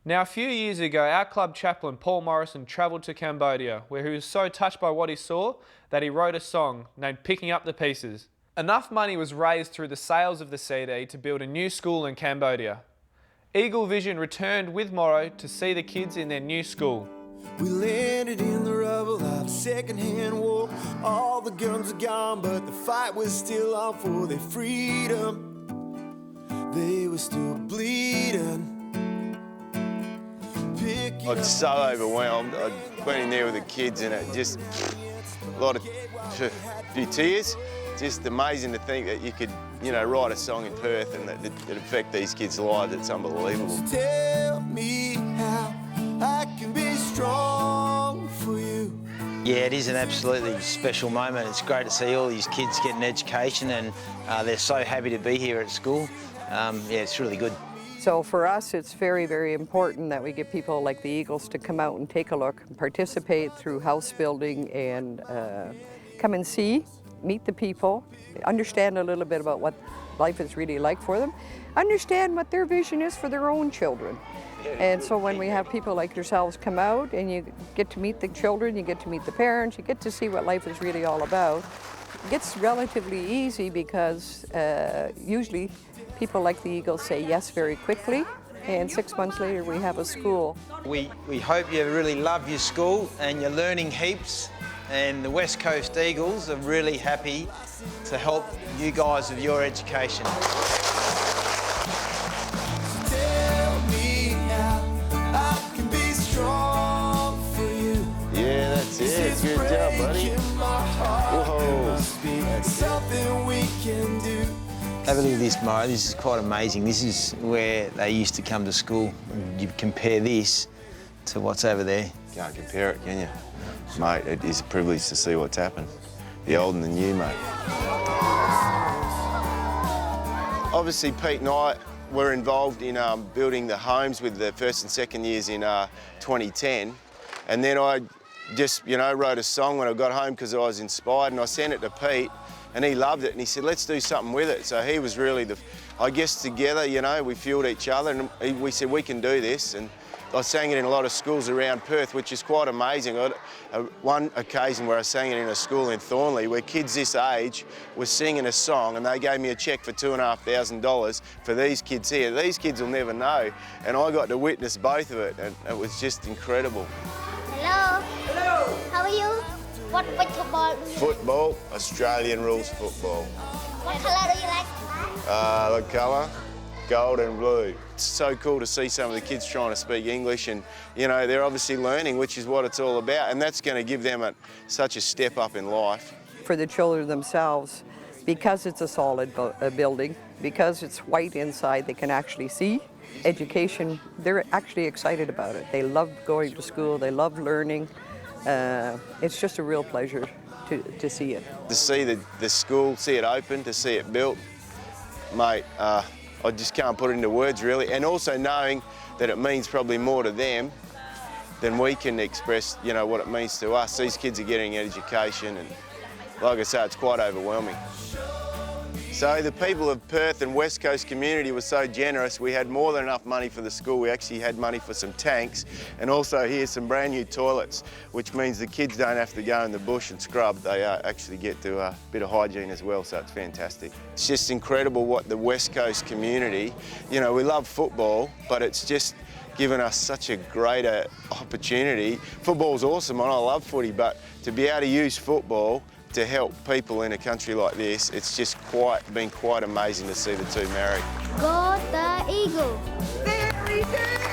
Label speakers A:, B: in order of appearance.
A: Now, a few years ago, our club chaplain Paul Morrison travelled to Cambodia, where he was so touched by what he saw that he wrote a song named Picking Up the Pieces. Enough money was raised through the sales of the CD to build a new school in Cambodia. Eagle Vision returned with Morrow to see the kids in their new school.
B: We landed in the rubble of a second-hand war. All the guns are gone, but the fight was still on for their freedom. They were still bleeding.
C: I was so overwhelmed. I went in there with the kids and it just, a lot of, few tears. Just amazing to think that you could, write a song in Perth and that it affect these kids' lives. It's unbelievable.
B: Tell me how I can be strong for you.
D: Yeah, it is an absolutely special moment. It's great to see all these kids get an education and they're so happy to be here at school. Yeah, it's really good.
E: So for us, it's very, very important that we get people like the Eagles to come out and take a look, participate through house building and come and see, meet the people, understand a little bit about what life is really like for them, understand what their vision is for their own children. And so when we have people like yourselves come out and you get to meet the children, you get to meet the parents, you get to see what life is really all about, it gets relatively easy because usually people like the Eagles say yes very quickly, and 6 months later we have a school.
D: We hope you really love your school and you're learning heaps, and the West Coast Eagles are really happy to help you guys with your education.
B: Tell me how I can be strong for you.
C: Yeah, that's it. Good job, buddy. Whoa.
B: Something we can do.
D: Have a look at this, Morrow. This is quite amazing. This is where they used to come to school. You compare this to what's over there.
C: Can't compare it, can you? Mate, it is a privilege to see what's happened. The old and the new, mate. Obviously, Pete and I were involved in building the homes with the first and second years in 2010. And then I just, wrote a song when I got home because I was inspired, and I sent it to Pete. And he loved it, and he said, let's do something with it. So he was really I guess together, we fueled each other, and we said, we can do this. And I sang it in a lot of schools around Perth, which is quite amazing. I had one occasion where I sang it in a school in Thornley, where kids this age were singing a song, and they gave me a cheque for $2,500 for these kids here. These kids will never know, and I got to witness both of it, and it was just incredible.
F: Hello. Hello. How are you? What football?
C: Football, Australian rules football.
F: What colour do you like?
C: The colour, gold and blue. It's so cool to see some of the kids trying to speak English, and they're obviously learning, which is what it's all about, and that's going to give them such a step up in life.
E: For the children themselves, because it's a solid building, because it's white inside, they can actually see. Education, they're actually excited about it. They love going to school, they love learning. It's just a real pleasure to see it.
C: To see the school, see it open, to see it built, mate, I just can't put it into words really. And also knowing that it means probably more to them than we can express, what it means to us. These kids are getting an education, and like I say, it's quite overwhelming. So the people of Perth and West Coast community were so generous. We had more than enough money for the school. We actually had money for some tanks, and also here some brand new toilets, which means the kids don't have to go in the bush and scrub. They actually get to a bit of hygiene as well, so it's fantastic. It's just incredible what the West Coast community, we love football, but it's just given us such a greater opportunity. Football's awesome, and I love footy, but to be able to use football to help people in a country like this, it's just been quite amazing to see the two married.
F: Go the Eagle!
B: Very good.